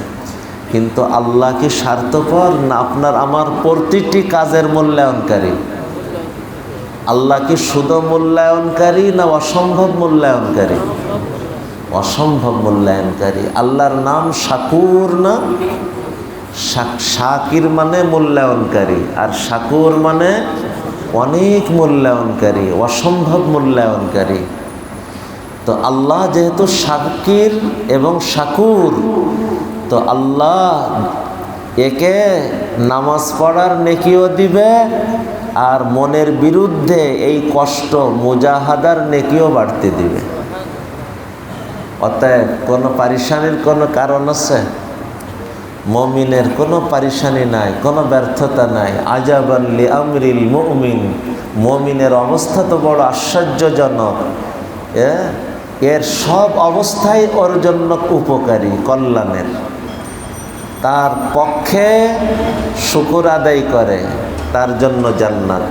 কিন্তু আল্লাহ কি স্বার্থপর না আপনার আমার প্রতিটি কাজের মূল্যায়নকারী? আল্লাহ কি শুধু মূল্যায়নকারী না অসম্ভব মূল্যায়নকারী? অসম্ভব মূল্যায়নকারী। আল্লাহর নাম শাকুর না? শাকির মানে মূল্যায়নকারী, আর শাকুর মানে অনেক মূল্যায়নকারী, অসম্ভব মূল্যায়নকারী। তো আল্লাহ যেহেতু শাকির এবং শাকুর, তো আল্লাহ একে নামাজ পড়ার নেকিও দিবে, আর মনের বিরুদ্ধে এই কষ্ট মুজাহাদার নেকিও বাড়তে দিবে। অতএব কোনো পারিশানির কোনো কারণ আছে? মুমিনের কোনো পারিশানি নাই, কোনো ব্যর্থতা নাই। আজাবান লি আমরিল মুমিন, মুমিনের অবস্থা তো বড় আশ্চর্যজনক। এর সব অবস্থাই ওর জন্য উপকারী, কল্যাণের। তার পক্ষে শুকর আদায় করে, তার জন্য জান্নাত।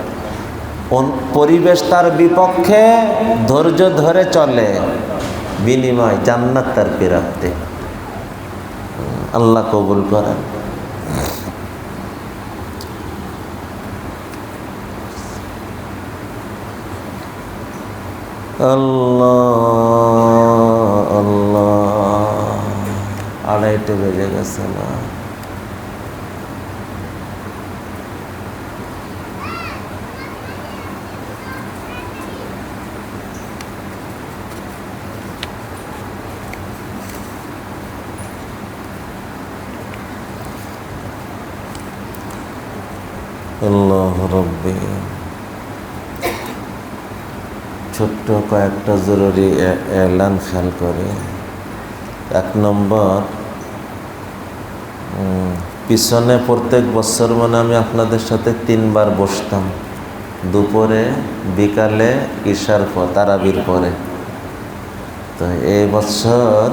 পরিবেশ তার বিপক্ষে ধৈর্য ধরে চলে, বিনিময় জান্নাত তার প্রাপ্তি। আল্লাহ কবুল করেন। আল্লাহ আল্লাহ, 2:30 বেজে গেছে না? আল্লাহ রব্বি। ছোট্ট কয়েকটা জরুরি এলান খেয়াল করে। 1 নম্বর, পিছনে প্রত্যেক বছর মানে আমি আপনাদের সাথে 3 বার বসতাম, দুপুরে, বিকালে, ঈশার পর, তারাবির পরে। তো এই বছর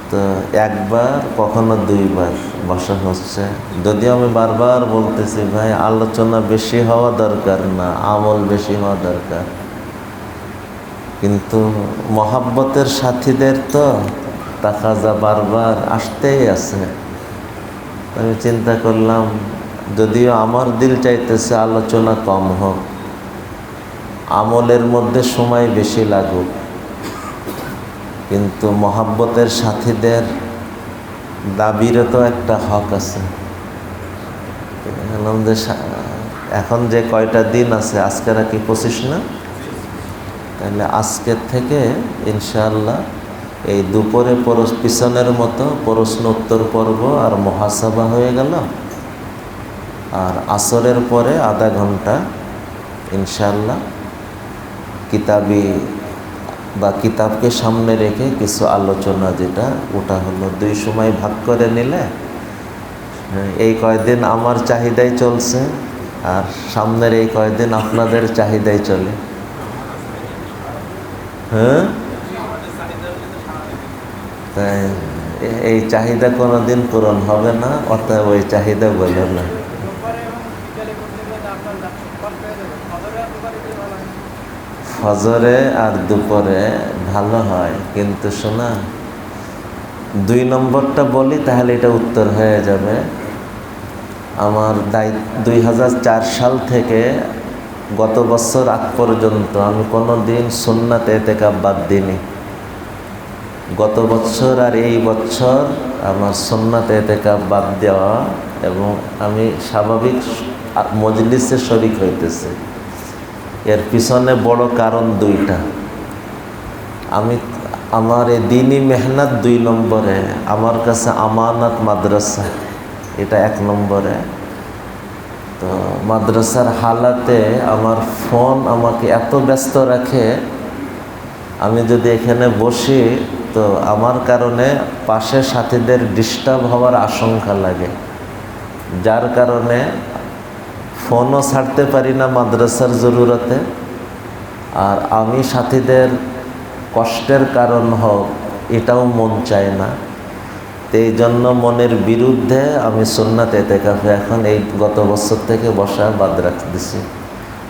তো 1 বার, কখনো 2 বার বসা হচ্ছে। যদিও আমি বারবার বলতেছি ভাই আলোচনা বেশি হওয়া দরকার না, আমল বেশি হওয়া দরকার, কিন্তু মহাব্বতের সাথীদের তো তাকাজা বারবার আসতেই আছে। আমি চিন্তা করলাম, যদিও আমার দিল চাইতেছে আলোচনা কম হোক, আমলের মধ্যে সময় বেশি লাগুক, কিন্তু মহাব্বতের সাথীদের দাবিরও তো একটা হক আছে। এখন যে কয়টা দিন আছে, আজকে নাকি 25 না? তাহলে আজকের থেকে ইনশাআল্লাহ এই দুপুরে পিছনের মতো প্রশ্ন উত্তর পর্ব আর মুহাসাবা হয়ে গেল। আর আসরের পরে আধা ঘন্টা ইনশাআল্লাহ কিতাবি বা কিতাবকে সামনে রেখে কিছু আলোচনা, যেটা ওটা হলো দুই সময় ভাগ করে নিলে এই কয়দিন আমার চাহিদাই চলছে আর সামনের এই কয়দিন আপনাদের চাহিদাই চলে। হ্যাঁ, তাই এই চাহিদা কোনোদিন পূরণ হবে না, অতএব ওই চাহিদা বলল না। ফজরে আর দুপুরে ভালো হয়, কিন্তু শোনা 2 নম্বরটা বলি তাহলে এটা উত্তর হয়ে যাবে। আমার 2004 সাল থেকে গত বছর আগ পর্যন্ত আমি কোনো দিন সুন্নাতে এতেকাফ বাদ দিইনি। গত বছর আর এই বছর আমার সুন্নাতে এতেকাফ বাদ দেওয়া, এবং আমি স্বাভাবিক মজলিসে শরীক হইতেছে। এর পিছনে বড় কারণ 2টা। আমার এই দিনই মেহনত 2 নম্বরে, আমার কাছে আমানত মাদ্রাসা এটা 1 নম্বরে। তো মাদ্রাসার হালাতে আমার ফোন আমাকে এত ব্যস্ত রাখে, আমি যদি এখানে বসি তো আমার কারণে পাশে সাথীদের ডিস্টার্ব হওয়ার আশঙ্কা লাগে, যার কারণে ফোনও ছাড়তে পারি না মাদ্রাসার জরুরতে। আর আমি সাথীদের কষ্টের কারণ হোক এটাও মন চায় না। তো এই জন্য মনের বিরুদ্ধে আমি সুন্নাত এতেকাফে এখন এই গত বছর থেকে বসা বাদ রাখতে দিছি।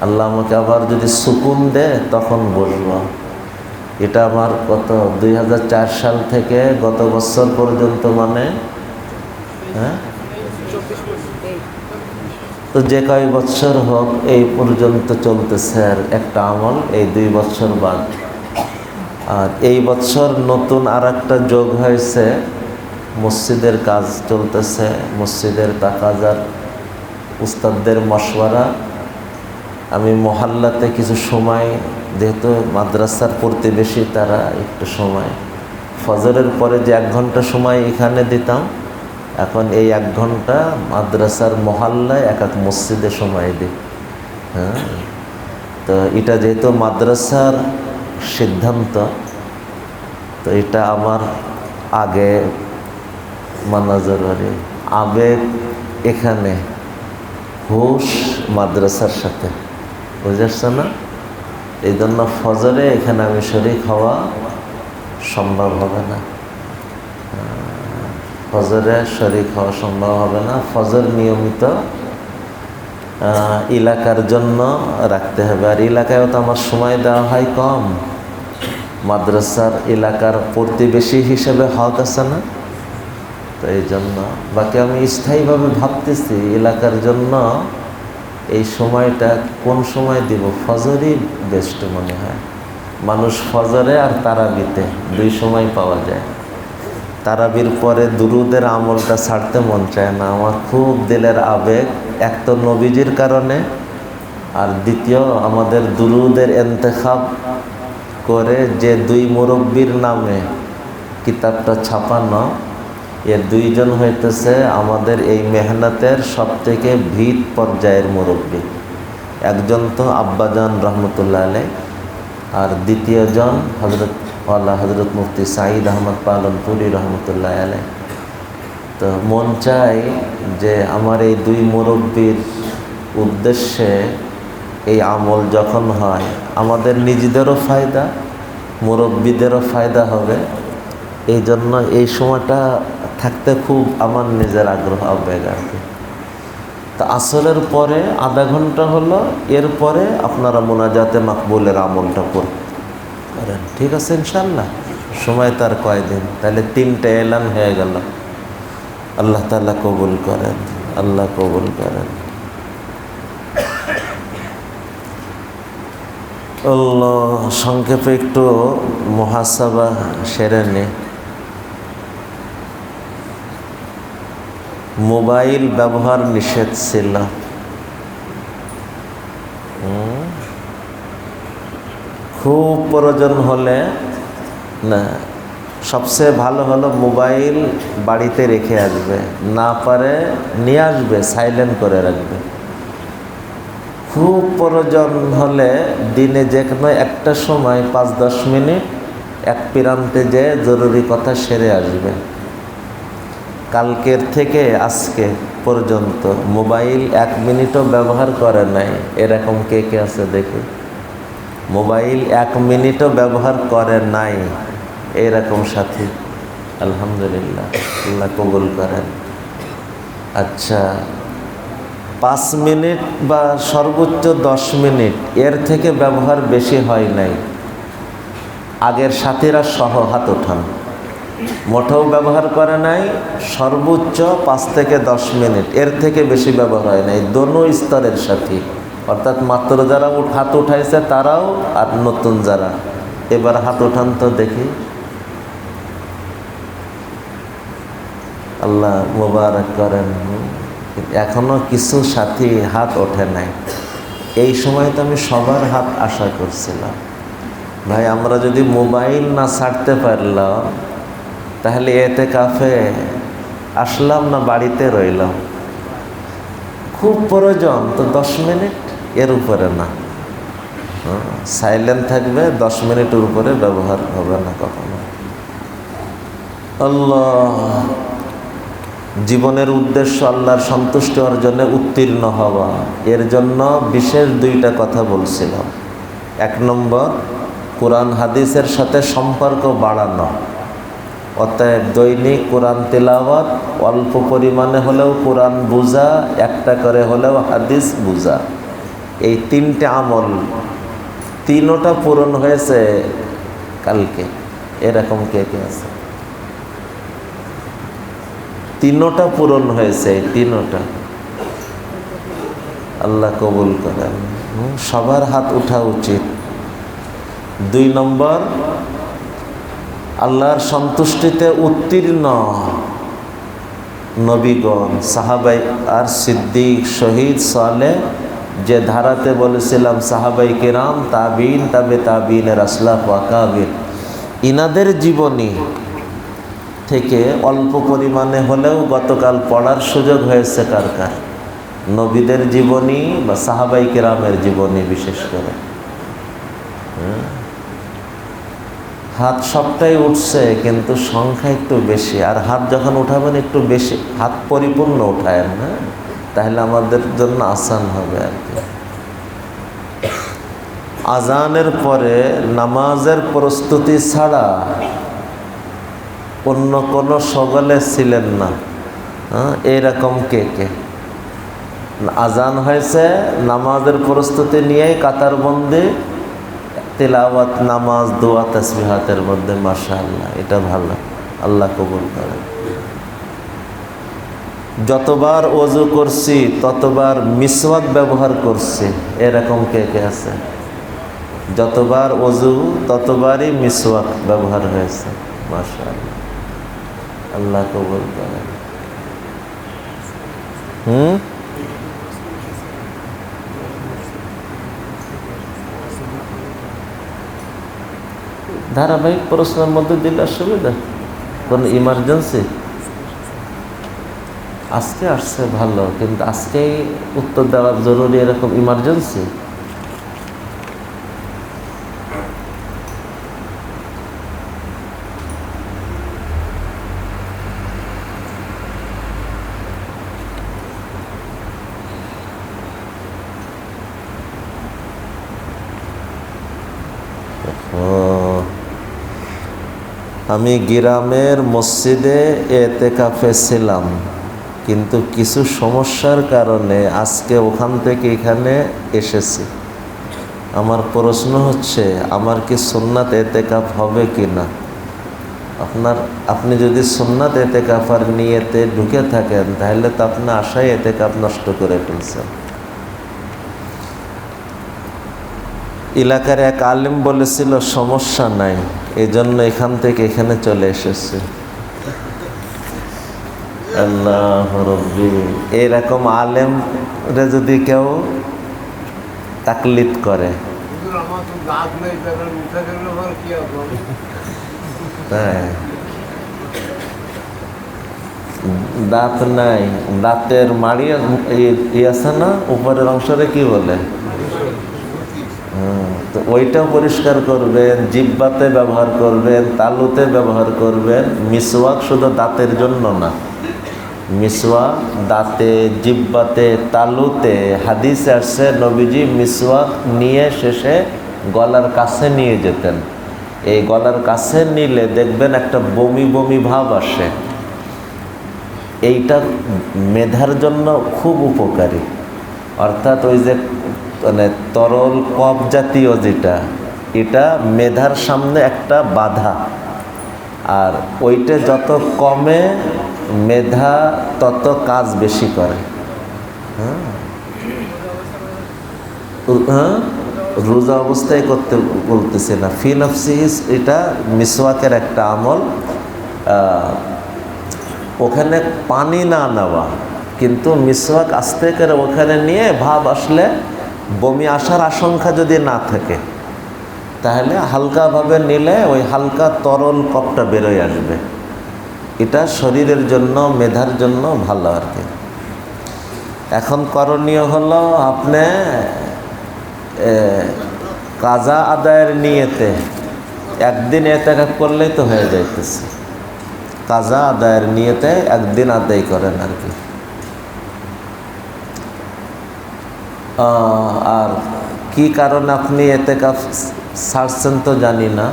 আল্লাহ আমাকে আবার যদি সুকুন দেয় তখন বসবো। এটা আমার গত 2004 সাল থেকে গত বছর পর্যন্ত, মানে হ্যাঁ, তো যে কয় বছর হোক এই পর্যন্ত চলতেছে আর একটা আমল, এই 2 বছর বাদ। আর এই বছর নতুন আর একটা যোগ হয়েছে, মসজিদের কাজ চলতেছে, মসজিদের তাকাজার উস্তাদদের মশওয়ারা। আমি মহল্লাতে কিছু সময়, যেহেতু মাদ্রাসার প্রতিবেশী তারা, একটু সময় ফজরের পরে যে 1 ঘন্টা সময় এখানে দিতাম, এখন এই 1 ঘন্টা মাদ্রাসার মহল্লায় এক মসজিদে সময় দিই। হ্যাঁ, তো এটা যেহেতু মাদ্রাসার সিদ্ধান্ত, তো এটা আমার আগে মানা জরুরি। আবেগ এখানে, হুশ মাদ্রাসার সাথে, বুঝেছ না? এই জন্য ফজরে এখানে আমি শরীক হওয়া সম্ভব হবে না, ফজরে শরীক হওয়া সম্ভব হবে না। ফজর নিয়মিত এলাকার জন্য রাখতে হবে, আর এলাকায়ও তো আমার সময় দেওয়া হয় কম। মাদ্রাসার এলাকার প্রতিবেশী হিসেবে হক আছে না? তো এই জন্য বাকি আমি স্থায়ীভাবে ভাবতেছি এলাকার জন্য এই সময়টা কোন সময় দিব। ফজরই বেস্ট মনে হয়। মানুষ ফজরে আর তারাবিতে 2 সময় পাওয়া যায়। তারাবির পরে দুরুদের আমলটা ছাড়তে মন চায় না। আমার খুব দিলের আবেগ, এক তো নবীজির কারণে, আর দ্বিতীয় আমাদের দুরুদের ইন্তেখাব করে যে 2 মুরব্বির নামে কিতাবটা ছাপানো, এর 2 জন হইতেছে আমাদের এই মেহনতের সবথেকে ভিত পর্যায়ের মুরব্বী। একজন তো আব্বাজান রহমতুল্লাহ আলাইহ, আর দ্বিতীয় জন হজরত মুফতি সাঈদ আহমদ পালনপুরি রহমতুল্লাহ আলাইহ। তো মন চাই যে আমার এই 2 মুরব্বীর উদ্দেশ্যে এই আমল যখন হয়, আমাদের নিজেদেরও ফায়দা, মুরব্বীদেরও ফায়দা হবে। এই জন্য এই সময়টা থাকতে খুব আমার নিজের আগ্রহ, আবেগ আর কি। তা আসরের পরে আধা ঘন্টা হলো, এরপরে আপনারা মোনাজাতে মাকবুলের আমলটা করেন, ঠিক আছে ইনশাআল্লাহ। সময় তার কয়দিন, তাহলে 3টে এলান হয়ে গেল। আল্লাহ তাআলা কবুল করেন, আল্লাহ কবুল করেন। আল্লাহ, সংক্ষেপে একটু মুহাসাবা সেরে নে। মোবাইল ব্যবহার নিষেধ ছিল, খুব প্রয়োজন হলে না, সবচেয়ে ভালো হলো মোবাইল বাড়িতে রেখে আসবে, না পারে নিয়ে আসবে, সাইলেন্ট করে রাখবে। খুব প্রয়োজন হলে দিনে যে কোনো একটা সময় 5-10 মিনিট এক প্রান্তে যেয়ে জরুরি কথা সেরে আসবে। কালকের থেকে আজকে পর্যন্ত মোবাইল 1 মিনিটও ব্যবহার করে নাই এরকম কে কে আছে দেখি? মোবাইল 1 মিনিটও ব্যবহার করে নাই এরকম সাথী? আলহামদুলিল্লাহ, আল্লাহ কবুল করেন। আচ্ছা, 5 মিনিট বা সর্বোচ্চ 10 মিনিট এর থেকে ব্যবহার বেশি হয় নাই, আগের সাথীরা সহ হাত ওঠান। মোটেও ব্যবহার করে নাই, সর্বোচ্চ 5 থেকে 10 মিনিট, এর থেকে বেশি ব্যবহার হয় নাই। দোনো স্তরের সাথী, অর্থাৎ মাত্র যারা হাত উঠাইছে তারাও আর নতুন যারা। এবার হাত ওঠান তো দেখি। আল্লাহ মোবারক করেন। এখনো কিছু সাথী হাত ওঠে নাই। এই সময় তো আমি সবার হাত আশা করছিলাম। ভাই, আমরা যদি মোবাইল না ছাড়তে পারলাম তাহলে এতেকাফে আসলাম না বাড়িতে রইলাম? খুব প্রয়োজন তো 10 মিনিট, এর উপরে না। সাইলেন্ট থাকবে, 10 মিনিটের উপরে ব্যবহার হবে না কখনো। আল্লাহ, জীবনের উদ্দেশ্য আল্লাহর সন্তুষ্টি অর্জনে উত্তীর্ণ হওয়া, এর জন্য বিশেষ 2টা কথা বলছিলাম। 1 নম্বর, কোরআন হাদিসের সাথে সম্পর্ক বাড়ানো। অতএব দৈনিক কোরআন তেলাওয়াত, অল্প পরিমাণে হলেও কোরআন বুঝা, একটা করে হলেও হাদিস বুঝা। এই 3টে আমল, 3টা পূরণ হয়েছে কালকে। এরকম কে কে আছে? 3টা পূরণ হয়েছে, 3টা। আল্লাহ কবুল করেন। সবার হাত ওঠা উচিত। 2 নম্বর, আল্লাহর সন্তুষ্টিতে উত্তীর্ণ নবীগণ, সাহাবাই আর সিদ্দিক, শহীদ, সালেহ, যে ধারাতে বলেছিলাম সাহাবাই কিরাম, তাবিন, তাবে তাবিনের আসলাফ ওয়াকাবির, ইনাদের জীবনী থেকে অল্প পরিমাণে হলেও গতকাল পড়ার সুযোগ হয়েছে কার কার? নবীদের জীবনী বা সাহাবাই কিরামের জীবনী বিশেষ করে। হাত সবটাই উঠছে, কিন্তু সংখ্যা একটু বেশি। আর হাত যখন উঠাবেন একটু বেশি হাত পরিপূর্ণ উঠায়েন, না তাহলে আমাদের জন্য আসান হবে আর কি। আজানের পরে নামাজের প্রস্তুতি ছাড়া অন্য কোনো সগলে ছিলেন না। এইরকম কে কে? আজান হয়েছে, নামাজের প্রস্তুতি নিয়েই কাতারবন্দি, তিলাওয়াত, নামাজ, দোয়া, তাসবিহাতের মধ্যে। মাশাআল্লাহ, এটা ভালো, আল্লাহ কবুল করেন। যতবার ওযু করছি ততবার মিসওয়াক ব্যবহার করছি, এরকম কে কে আছে? যতবার ওযু ততবারই মিসওয়াক ব্যবহার হয়েছে। মাশাআল্লাহ, আল্লাহ কবুল করেন। ধারাবাহিক প্রশ্নের মধ্যে দিলে সুবিধা, কোন ইমার্জেন্সি? আজকে আসছে ভালো, কিন্তু আজকেই উত্তর দেওয়া জরুরি এরকম ইমার্জেন্সি? আমি গ্রামের মসজিদে এতেকাফে ছিলাম, কিন্তু কিছু সমস্যার কারণে আজকে ওখান থেকে এখানে এসেছি। আমার প্রশ্ন হচ্ছে, আমার কি সুন্নাত এতেকাফ হবে কি না? আপনি যদি সুন্নাত এতেকাফার নিয়তে ঢুকে থাকেন তাহলে তো আপনি আশায় এতেকাফ নষ্ট করে ফেলছেন। এলাকার এক আলেম বলেছিল সমস্যা নাই, এই জন্য এখান থেকে এখানে চলে এসেছে। আল্লাহ রব্বি, এরকম আলেমরা যদি কেউ তাকলিদ করে, হ্যাঁ, দাঁত নাই, দাঁতের মাড়ি আছে না উপরের অংশরে, কি বলে? তো ওইটাও পরিষ্কার করবেন, জিহ্বাতে ব্যবহার করবেন, তালুতে ব্যবহার করবেন। মিসওয়াক শুধু দাঁতের জন্য না, মিসওয়াক দাঁতে, জিহ্বাতে, তালুতে। হাদিসে আসছে নবীজি মিসওয়াক নিয়ে শেষে গলার কাছে নিয়ে যেতেন। এই গলার কাছে নিলে দেখবেন একটা বমি বমি ভাব আসে। এইটা মেধার জন্য খুব উপকারী। অর্থাৎ ওই যে মানে তরল কফ জাতীয় যেটা, এটা মেধার সামনে একটা বাধা। আর ওইটা যত কমে মেধা তত কাজ বেশি করে। হ্যাঁ, রোজা অবস্থায় করতে বলতেছে না, ফি নফসিহিস, এটা মিসওয়াকের একটা আমল। ওখানে পানি না নেওয়া, কিন্তু মিসওয়াক আস্তে করে ওখানে নিয়ে ভাব আসলে, বমি আসার আশঙ্কা যদি না থাকে, তাহলে হালকাভাবে নিলে ওই হালকা তরল কফটা বেরোয় আসবে। এটা শরীরের জন্য, মেধার জন্য ভালো আর কি। এখন করণীয় হলো, আপনি কাজা আদায়ের নিয়েতে একদিন এতেকাফ করলেই তো হয়ে যাইতেছে। কাজা আদায়ের নিয়েতে একদিন আদায় করেন আর কি। আর কি কারণে আপনি এতেকাফ ছাড়ছেন তো জানি না।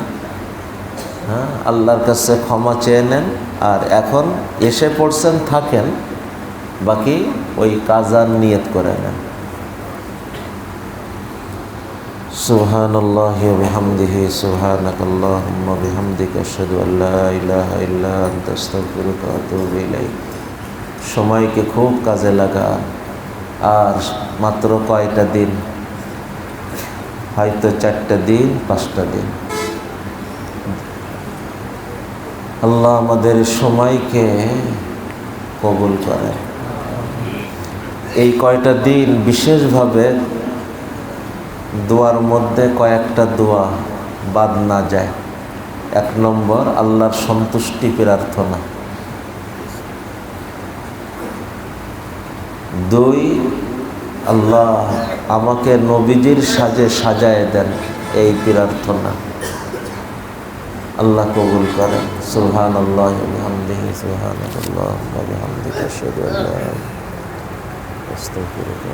হ্যাঁ, আল্লাহর কাছে ক্ষমা চেয়ে নেন। আর এখন এসে পড়ছেন, থাকেন, বাকি ওই কাজার নিয়ত করে নেন। সুবহানাল্লাহি ওয়া বিহামদিহি, সুবহানাকাল্লাহুম্মা ওয়া বিহামদিকা, আশহাদু আল্লা ইলাহা ইল্লা আনতা, আস্তাগফিরুকা ওয়া আতুবু ইলাইক। সময়কে খুব কাজে লাগা। আর মাত্র কয়টা দিন, হয়তো 4টা দিন, 5টা দিন। আল্লাহ আমাদের সময়কে কবুল করে। এই কয়টা দিন বিশেষভাবে দোয়ার মধ্যে কয়েকটা দোয়া বাদ না যায়। 1 নম্বর, আল্লাহর সন্তুষ্টি প্রার্থনা। 2, আল্লাহ আমাকে নবীজির সাজে সাজায় দেন, এই প্রার্থনা। আল্লাহ কবুল করেন। সুবহানাল্লাহি ওয়া বিহামদিহি, সুবহানাল্লাহি ওয়া বিহামদিহি, আশহাদু আল্লা ইলাহা ইল্লাল্লাহ, আস্তাগফিরুকা।